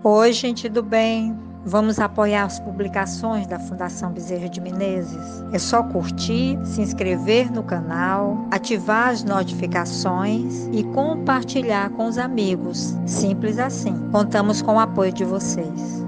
Oi, gente do bem. Vamos apoiar as publicações da Fundação Bezerra de Menezes. É só curtir, se inscrever no canal, ativar as notificações e compartilhar com os amigos. Simples assim. Contamos com o apoio de vocês.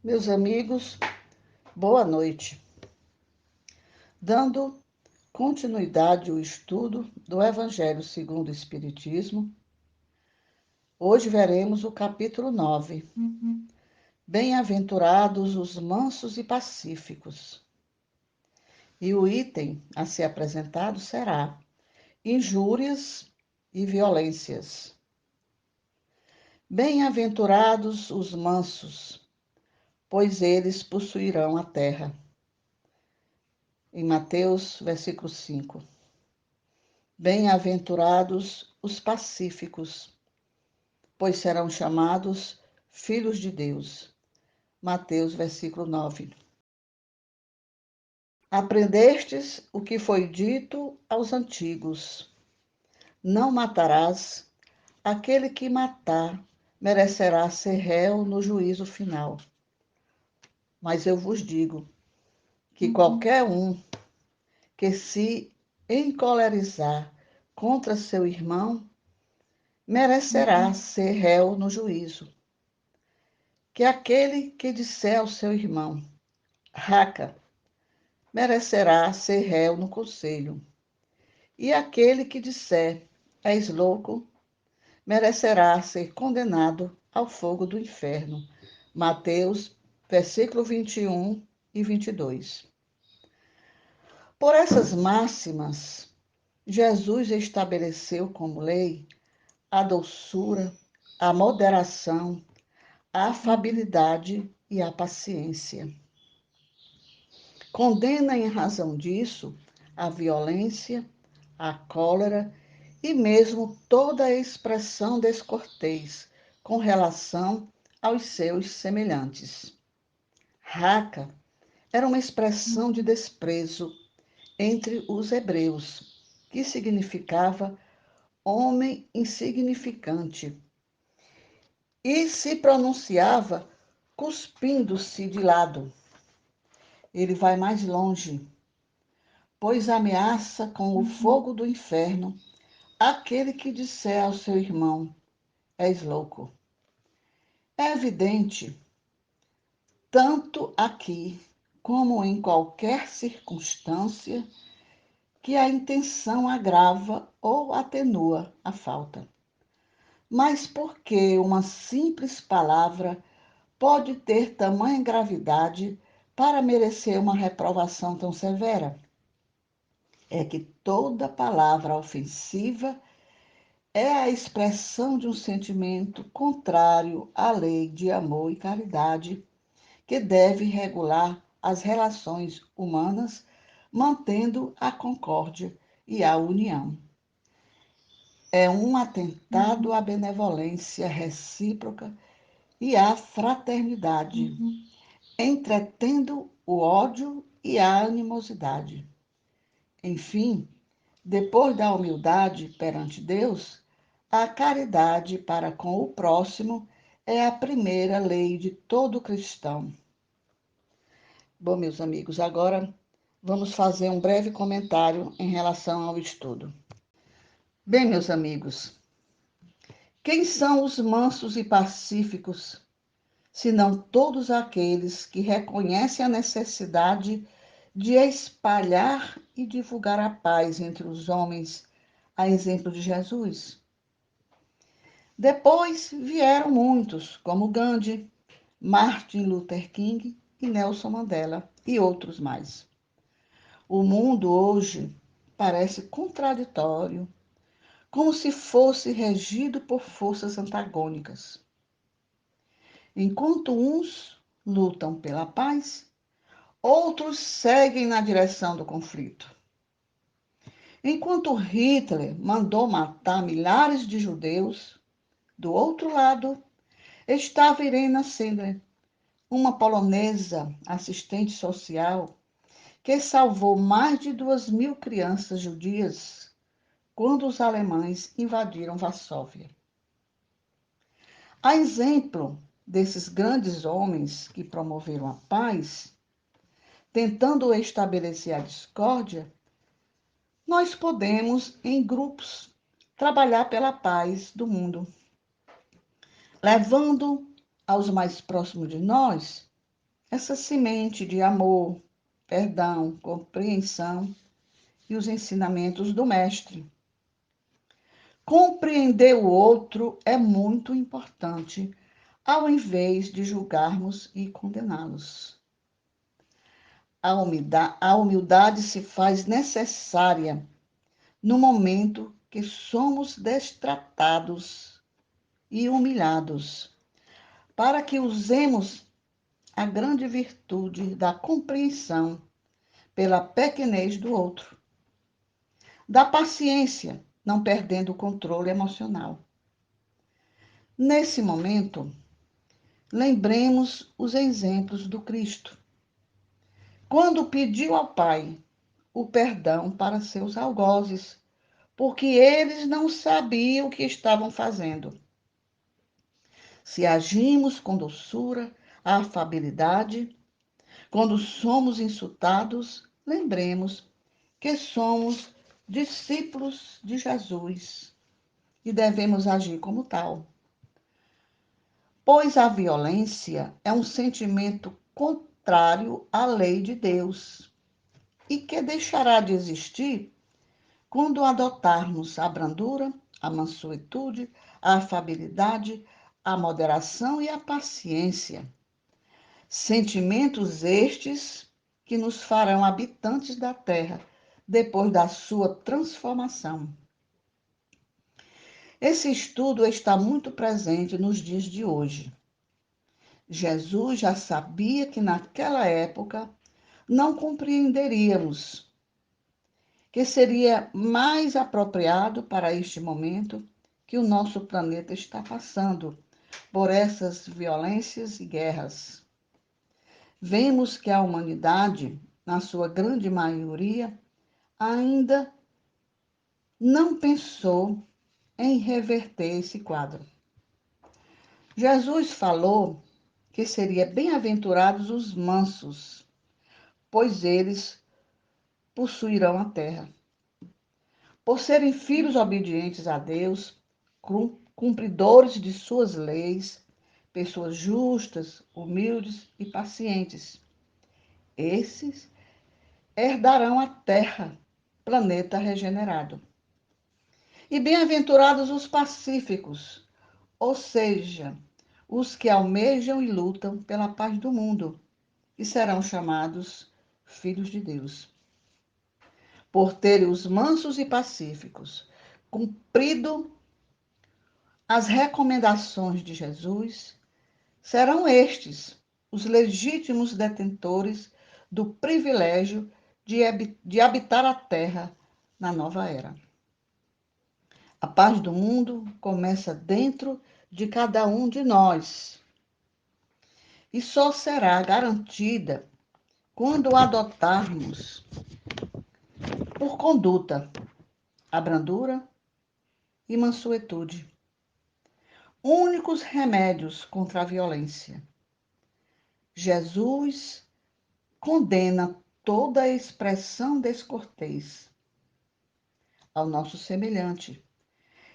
Meus amigos, boa noite. Dando continuidade ao estudo do Evangelho segundo o Espiritismo, hoje veremos o capítulo 9. Bem-aventurados os mansos e pacíficos. E o item a ser apresentado será injúrias e violências. Bem-aventurados os mansos, pois eles possuirão a terra. Em Mateus, versículo 5. Bem-aventurados os pacíficos, pois serão chamados filhos de Deus. Mateus, versículo 9. Aprendestes o que foi dito aos antigos: não matarás, aquele que matar merecerá ser réu no juízo final. Mas eu vos digo que qualquer um que se encolerizar contra seu irmão merecerá ser réu no juízo. Que aquele que disser ao seu irmão, raca, merecerá ser réu no conselho. E aquele que disser, és louco, merecerá ser condenado ao fogo do inferno. Mateus, versículo 21 e 22. Por essas máximas, Jesus estabeleceu como lei a doçura, a moderação, a afabilidade e a paciência. Condena em razão disso a violência, a cólera e mesmo toda a expressão descortês com relação aos seus semelhantes. Raca era uma expressão de desprezo entre os hebreus, que significava homem insignificante, e se pronunciava cuspindo-se de lado. Ele vai mais longe, pois ameaça com o fogo do inferno aquele que disser ao seu irmão, és louco. É evidente, tanto aqui como em qualquer circunstância, que a intenção agrava ou atenua a falta. Mas por que uma simples palavra pode ter tamanha gravidade para merecer uma reprovação tão severa? É que toda palavra ofensiva é a expressão de um sentimento contrário à lei de amor e caridade que deve regular as relações humanas, mantendo a concórdia e a união. É um atentado à benevolência recíproca e à fraternidade, entretendo o ódio e a animosidade. Enfim, depois da humildade perante Deus, a caridade para com o próximo é a primeira lei de todo cristão. Bom, meus amigos, agora vamos fazer um breve comentário em relação ao estudo. Bem, meus amigos, quem são os mansos e pacíficos, senão todos aqueles que reconhecem a necessidade de espalhar e divulgar a paz entre os homens, a exemplo de Jesus? Depois vieram muitos, como Gandhi, Martin Luther King e Nelson Mandela, e outros mais. O mundo hoje parece contraditório, como se fosse regido por forças antagônicas. Enquanto uns lutam pela paz, outros seguem na direção do conflito. Enquanto Hitler mandou matar milhares de judeus, do outro lado estava Irena Sendler, uma polonesa assistente social que salvou mais de 2.000 crianças judias quando os alemães invadiram Varsóvia. A exemplo desses grandes homens que promoveram a paz, tentando estabelecer a discórdia, nós podemos, em grupos, trabalhar pela paz do mundo, levando aos mais próximos de nós essa semente de amor, perdão, compreensão e os ensinamentos do Mestre. Compreender o outro é muito importante, ao invés de julgarmos e condená-los. A humildade se faz necessária no momento que somos destratados e humilhados, para que usemos a grande virtude da compreensão pela pequenez do outro, da paciência, não perdendo o controle emocional. Nesse momento, lembremos os exemplos do Cristo, quando pediu ao Pai o perdão para seus algozes, porque eles não sabiam o que estavam fazendo. Se agimos com doçura, afabilidade, quando somos insultados, lembremos que somos discípulos de Jesus e devemos agir como tal. Pois a violência é um sentimento contrário à lei de Deus e que deixará de existir quando adotarmos a brandura, a mansuetude, a afabilidade, a moderação e a paciência. Sentimentos estes que nos farão habitantes da terra depois da sua transformação. Esse estudo está muito presente nos dias de hoje. Jesus já sabia que naquela época não compreenderíamos, que seria mais apropriado para este momento que o nosso planeta está passando por essas violências e guerras. Vemos que a humanidade, na sua grande maioria, ainda não pensou em reverter esse quadro. Jesus falou que seria bem-aventurados os mansos, pois eles possuirão a terra. Por serem filhos obedientes a Deus, cumpridores de suas leis, pessoas justas, humildes e pacientes. Esses herdarão a terra, planeta regenerado. E bem-aventurados os pacíficos, ou seja, os que almejam e lutam pela paz do mundo, e serão chamados filhos de Deus. Por terem os mansos e pacíficos cumprido as recomendações de Jesus, serão estes os legítimos detentores do privilégio de habitar a terra na nova era. A paz do mundo começa dentro de cada um de nós e só será garantida quando adotarmos por conduta a brandura e mansuetude, únicos remédios contra a violência. Jesus condena toda expressão descortês ao nosso semelhante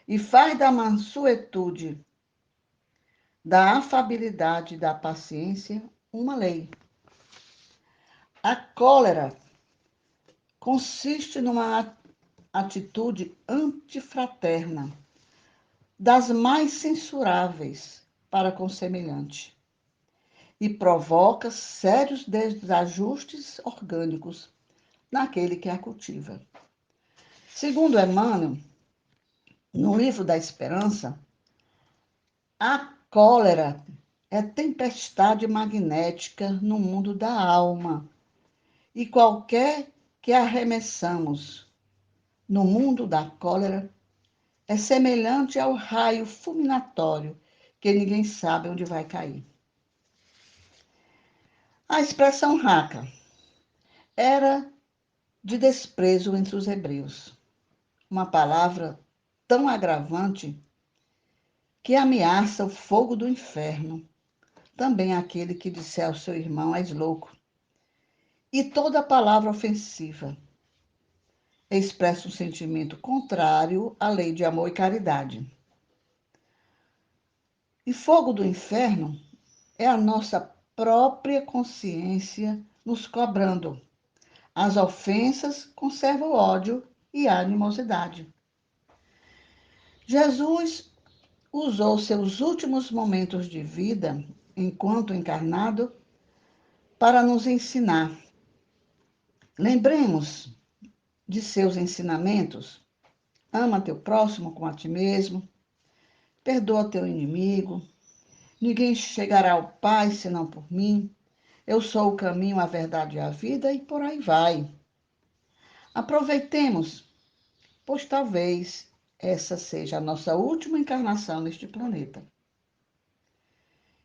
e faz da mansuetude, da afabilidade e da paciência uma lei. A cólera consiste numa atitude antifraterna, das mais censuráveis para com semelhante, e provoca sérios desajustes orgânicos naquele que a cultiva. Segundo Emmanuel, no livro da Esperança, a cólera é tempestade magnética no mundo da alma, e qualquer que arremessamos no mundo da cólera é semelhante ao raio fulminatório que ninguém sabe onde vai cair. A expressão raca era de desprezo entre os hebreus, uma palavra tão agravante que ameaça o fogo do inferno, também aquele que disser ao seu irmão, és louco. E toda palavra ofensiva expressa um sentimento contrário à lei de amor e caridade. E fogo do inferno é a nossa própria consciência nos cobrando. As ofensas conservam o ódio e a animosidade. Jesus usou seus últimos momentos de vida, enquanto encarnado, para nos ensinar. Lembremos de seus ensinamentos. Ama teu próximo como a ti mesmo. Perdoa teu inimigo. Ninguém chegará ao Pai senão por mim. Eu sou o caminho, a verdade e a vida, e por aí vai. Aproveitemos, pois talvez essa seja a nossa última encarnação neste planeta.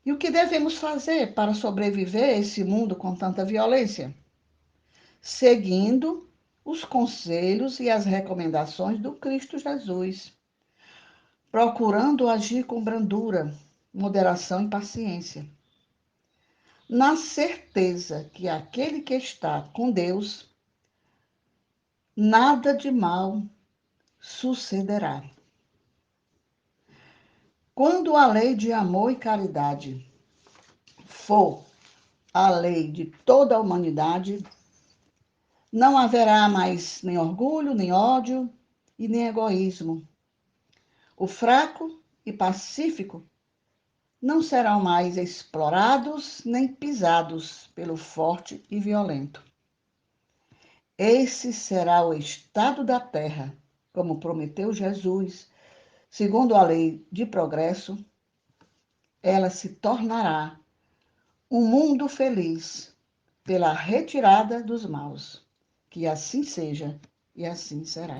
E o que devemos fazer para sobreviver a esse mundo com tanta violência? Seguindo os conselhos e as recomendações do Cristo Jesus, procurando agir com brandura, moderação e paciência, na certeza que aquele que está com Deus, nada de mal sucederá. Quando a lei de amor e caridade for a lei de toda a humanidade, não haverá mais nem orgulho, nem ódio e nem egoísmo. O fraco e pacífico não serão mais explorados nem pisados pelo forte e violento. Esse será o estado da terra, como prometeu Jesus, segundo a lei de progresso, ela se tornará um mundo feliz pela retirada dos maus. Que assim seja e assim será.